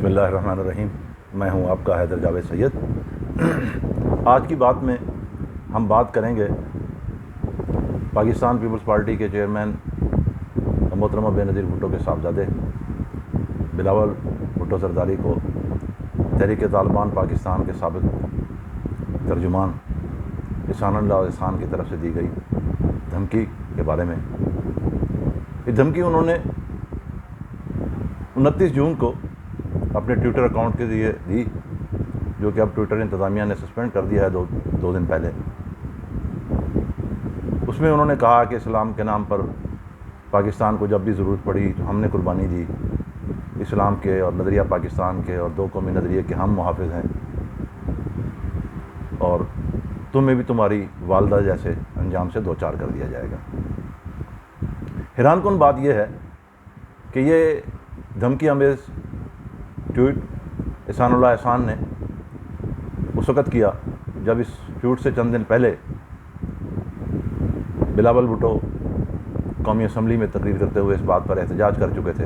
بسم اللہ الرحمن الرحیم۔ میں ہوں آپ کا حیدر جاوید سید۔ آج کی بات میں ہم بات کریں گے پاکستان پیپلز پارٹی کے چیئرمین محترمہ بے نظیر بھٹو کے صاحبزادے بلاول بھٹو زرداری کو تحریک طالبان پاکستان کے سابق ترجمان احسان اللہ احسان کی طرف سے دی گئی دھمکی کے بارے میں۔ یہ دھمکی انہوں نے 29 جون کو اپنے ٹویٹر اکاؤنٹ کے ذریعے دی، جو کہ اب ٹویٹر انتظامیہ نے سسپینڈ کر دیا ہے دو دن پہلے۔ اس میں انہوں نے کہا کہ اسلام کے نام پر پاکستان کو جب بھی ضرورت پڑی تو ہم نے قربانی دی، اسلام کے اور نظریہ پاکستان کے اور دو قومی نظریے کے ہم محافظ ہیں، اور تمہیں بھی تمہاری والدہ جیسے انجام سے دوچار کر دیا جائے گا۔ حیران کن بات یہ ہے کہ یہ دھمکی امیز ٹویٹ احسان اللہ احسان نے اس وقت کیا جب اس ٹویٹ سے چند دن پہلے بلاول بھٹو قومی اسمبلی میں تقریر کرتے ہوئے اس بات پر احتجاج کر چکے تھے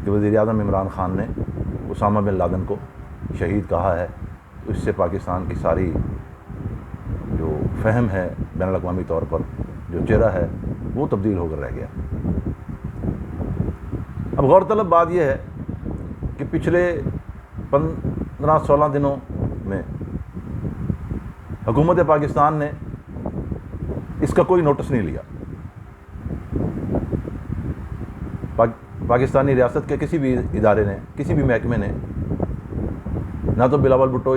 کہ وزیر اعظم عمران خان نے اسامہ بن لادن کو شہید کہا ہے، تو اس سے پاکستان کی ساری جو فہم ہے بین الاقوامی طور پر، جو چہرہ ہے، وہ تبدیل ہو کر رہ گیا۔ اب غور طلب بات یہ ہے کہ پچھلے 15-16 دنوں میں حکومت پاکستان نے اس کا کوئی نوٹس نہیں لیا۔ پاکستانی ریاست کے کسی بھی ادارے نے، کسی بھی محکمے نے نہ تو بلاول بھٹو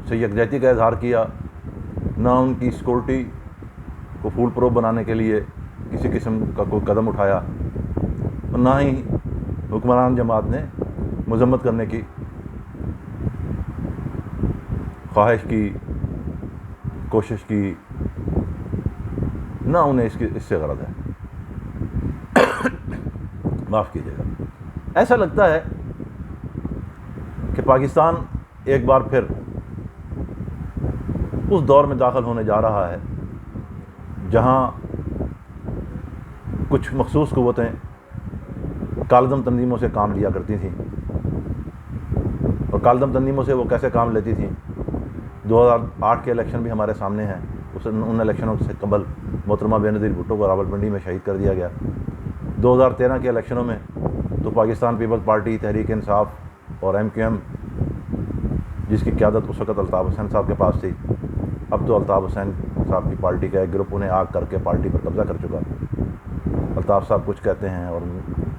سے یکجہتی کا اظہار کیا، نہ ان کی سیکورٹی کو فول پروف بنانے کے لیے کسی قسم کا کوئی قدم اٹھایا، اور نہ ہی حکمران جماعت نے مذمت کرنے کی خواہش کی، کوشش کی، نہ انہیں اس سے غرض ہے۔ معاف کیجیے گا، ایسا لگتا ہے کہ پاکستان ایک بار پھر اس دور میں داخل ہونے جا رہا ہے جہاں کچھ مخصوص قوتیں کالعدم تنظیموں سے کام لیا کرتی تھیں، اور کالعدم تنظیموں سے وہ کیسے کام لیتی تھیں۔ 2008 کے الیکشن بھی ہمارے سامنے ہیں، ان الیکشنوں سے قبل محترمہ بے نظیر بھٹو کو راولپنڈی میں شہید کر دیا گیا۔ 2013 کے الیکشنوں میں تو پاکستان پیپلز پارٹی، تحریک انصاف اور MQM، جس کی قیادت اس وقت الطاف حسین صاحب کے پاس تھی، اب تو الطاف حسین صاحب کی پارٹی کا ایک گروپ انہیں آگ کر کے پارٹی پر قبضہ کر چکا۔ الطاف صاحب کچھ کہتے ہیں اور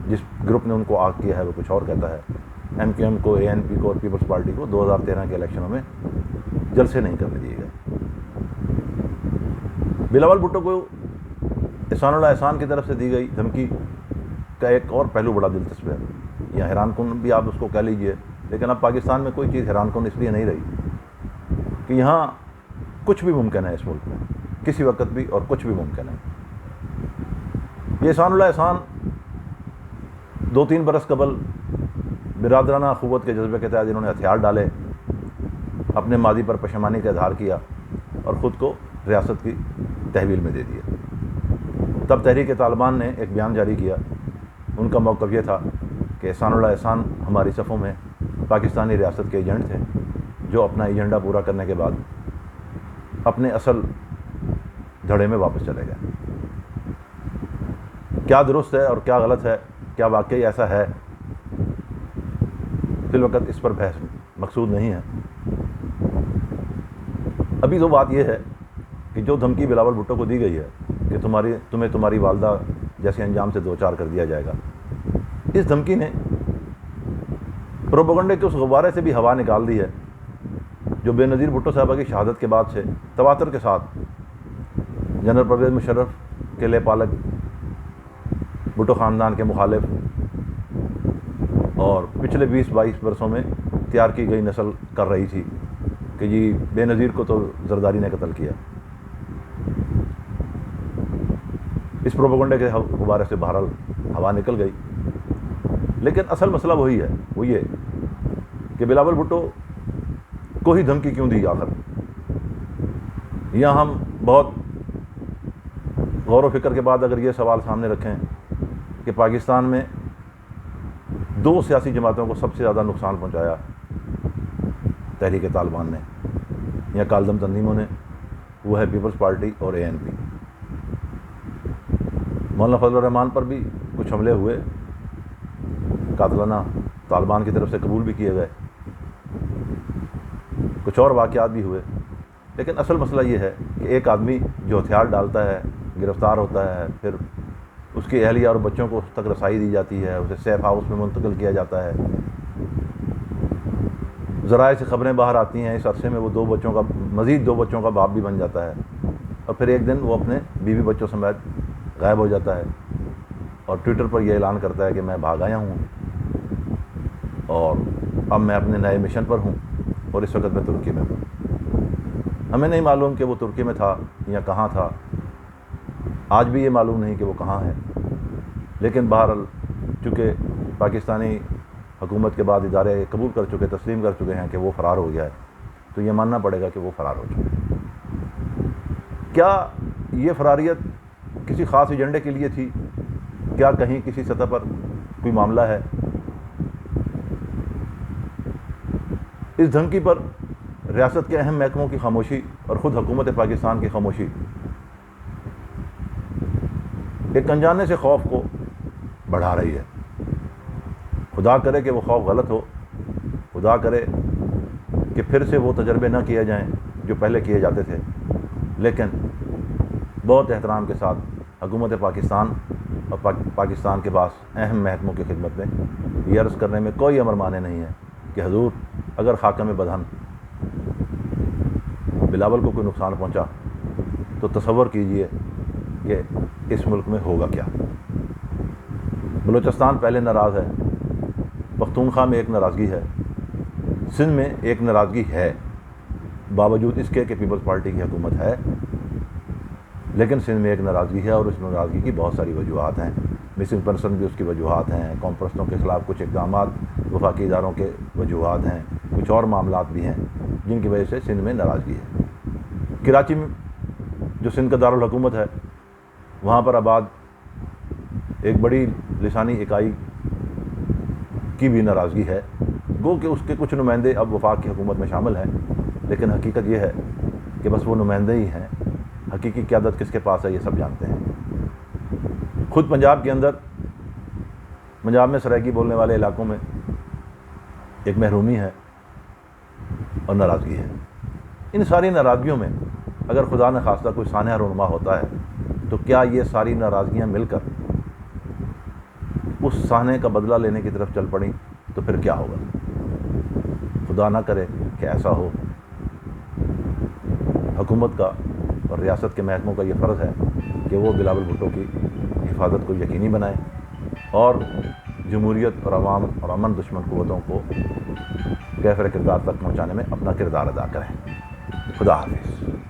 جس گروپ نے ان کو آگ کیا ہے وہ کچھ اور کہتا ہے۔ MQM کو، ANP کو اور پیپلز پارٹی کو 2013 کے الیکشنوں میں جلسے نہیں کرنے دیے گئے۔ بلاول بھٹو کو احسان اللہ احسان کی طرف سے دی گئی دھمکی کا ایک اور پہلو بڑا دلچسپ ہے، یا حیران کن بھی آپ اس کو کہہ لیجئے، لیکن اب پاکستان میں کوئی چیز حیران کن اس لیے نہیں رہی کہ یہاں کچھ بھی ممکن ہے، اس ملک میں کسی وقت بھی اور کچھ بھی ممکن ہے۔ یہ احسان اللہ احسان 2-3 برس قبل برادرانہ اخوت کے جذبے کے تحت انہوں نے ہتھیار ڈالے، اپنے ماضی پر پشیمانی کا اظہار کیا اور خود کو ریاست کی تحویل میں دے دیا۔ تب تحریک طالبان نے ایک بیان جاری کیا، ان کا موقف یہ تھا کہ احسان اللہ احسان ہماری صفوں میں پاکستانی ریاست کے ایجنٹ تھے، جو اپنا ایجنڈا پورا کرنے کے بعد اپنے اصل دھڑے میں واپس چلے گئے۔ کیا درست ہے اور کیا غلط ہے، کیا واقعی ایسا ہے، فی الوقت اس پر بحث مقصود نہیں ہے۔ ابھی تو بات یہ ہے کہ جو دھمکی بلاول بھٹو کو دی گئی ہے کہ تمہیں تمہاری والدہ جیسے انجام سے دوچار کر دیا جائے گا، اس دھمکی نے پروپیگنڈے کے اس غبارے سے بھی ہوا نکال دی ہے جو بے نظیر بھٹو صاحبہ کی شہادت کے بعد سے تواتر کے ساتھ جنرل پرویز مشرف کے لے پالک، بھٹو خاندان کے مخالف، اور پچھلے 20-22 برسوں میں تیار کی گئی نسل کر رہی تھی کہ جی بے نظیر کو تو زرداری نے قتل کیا۔ اس پروپیگنڈے کے غبارے سے بہرحال ہوا نکل گئی، لیکن اصل مسئلہ وہی ہے، وہ یہ کہ بلاول بھٹو کو ہی دھمکی کیوں دی آخر۔ یہاں ہم بہت غور و فکر کے بعد اگر یہ سوال سامنے رکھیں کہ پاکستان میں دو سیاسی جماعتوں کو سب سے زیادہ نقصان پہنچایا تحریک طالبان نے یا کالدم تنظیموں نے، وہ ہے پیپلز پارٹی اور ANP۔ مولانا فضل الرحمان پر بھی کچھ حملے ہوئے قاتلانہ، طالبان کی طرف سے قبول بھی کیے گئے، کچھ اور واقعات بھی ہوئے، لیکن اصل مسئلہ یہ ہے کہ ایک آدمی جو ہتھیار ڈالتا ہے، گرفتار ہوتا ہے، پھر اس کی اہلیہ اور بچوں کو اس تک رسائی دی جاتی ہے، اسے سیف ہاؤس میں منتقل کیا جاتا ہے، ذرائع سے خبریں باہر آتی ہیں، اس عرصے میں وہ مزید دو بچوں کا باپ بھی بن جاتا ہے، اور پھر ایک دن وہ اپنے بیوی بچوں سمیت غائب ہو جاتا ہے اور ٹویٹر پر یہ اعلان کرتا ہے کہ میں بھاگ آیا ہوں اور اب میں اپنے نئے مشن پر ہوں اور اس وقت میں ترکی میں ہوں۔ ہمیں نہیں معلوم کہ وہ ترکی میں تھا یا کہاں تھا، آج بھی یہ معلوم نہیں کہ وہ کہاں ہے، لیکن بہرحال چونکہ پاکستانی حکومت کے بعد ادارے قبول کر چکے، تسلیم کر چکے ہیں کہ وہ فرار ہو گیا ہے، تو یہ ماننا پڑے گا کہ وہ فرار ہو چکا ہے۔ کیا یہ فراریت کسی خاص ایجنڈے کے لیے تھی؟ کیا کہیں کسی سطح پر کوئی معاملہ ہے؟ اس دھمکی پر ریاست کے اہم محکموں کی خاموشی اور خود حکومت پاکستان کی خاموشی ایک انجانے سے خوف کو بڑھا رہی ہے۔ خدا کرے کہ وہ خوف غلط ہو، خدا کرے کہ پھر سے وہ تجربے نہ کیے جائیں جو پہلے کیے جاتے تھے، لیکن بہت احترام کے ساتھ حکومت پاکستان اور پاکستان کے پاس اہم محکموں کی خدمت میں یہ عرض کرنے میں کوئی امر مانے نہیں ہے کہ حضور اگر حاکم بدہن بلاول کو کوئی نقصان پہنچا تو تصور کیجئے کہ اس ملک میں ہوگا کیا۔ بلوچستان پہلے ناراض ہے، پختونخوا میں ایک ناراضگی ہے، سندھ میں ایک ناراضگی ہے، باوجود اس کے کہ پیپلز پارٹی کی حکومت ہے، لیکن سندھ میں ایک ناراضگی ہے اور اس ناراضگی کی بہت ساری وجوہات ہیں۔ مسنگ پرسن بھی اس کی وجوہات ہیں، قوم پرستوں کے خلاف کچھ اقدامات وفاقی اداروں کے وجوہات ہیں، کچھ اور معاملات بھی ہیں جن کی وجہ سے سندھ میں ناراضگی ہے۔ کراچی میں جو سندھ کا دارالحکومت ہے، وہاں پر آباد ایک بڑی لسانی اکائی کی بھی ناراضگی ہے، گو کہ اس کے کچھ نمائندے اب وفاق کی حکومت میں شامل ہیں، لیکن حقیقت یہ ہے کہ بس وہ نمائندے ہی ہیں، حقیقی قیادت کس کے پاس ہے یہ سب جانتے ہیں۔ خود پنجاب کے اندر، پنجاب میں سرائکی بولنے والے علاقوں میں ایک محرومی ہے اور ناراضگی ہے۔ ان ساری ناراضگیوں میں اگر خدا نہ خواستہ کوئی سانحہ رونما ہوتا ہے تو کیا یہ ساری ناراضگیاں مل کر اس سانحے کا بدلہ لینے کی طرف چل پڑیں تو پھر کیا ہوگا؟ خدا نہ کرے کہ ایسا ہو۔ حکومت کا اور ریاست کے محکموں کا یہ فرض ہے کہ وہ بلاول بھٹو کی حفاظت کو یقینی بنائیں اور جمہوریت اور عوام اور امن دشمن قوتوں کو کیفر کردار تک پہنچانے میں اپنا کردار ادا کریں۔ خدا حافظ۔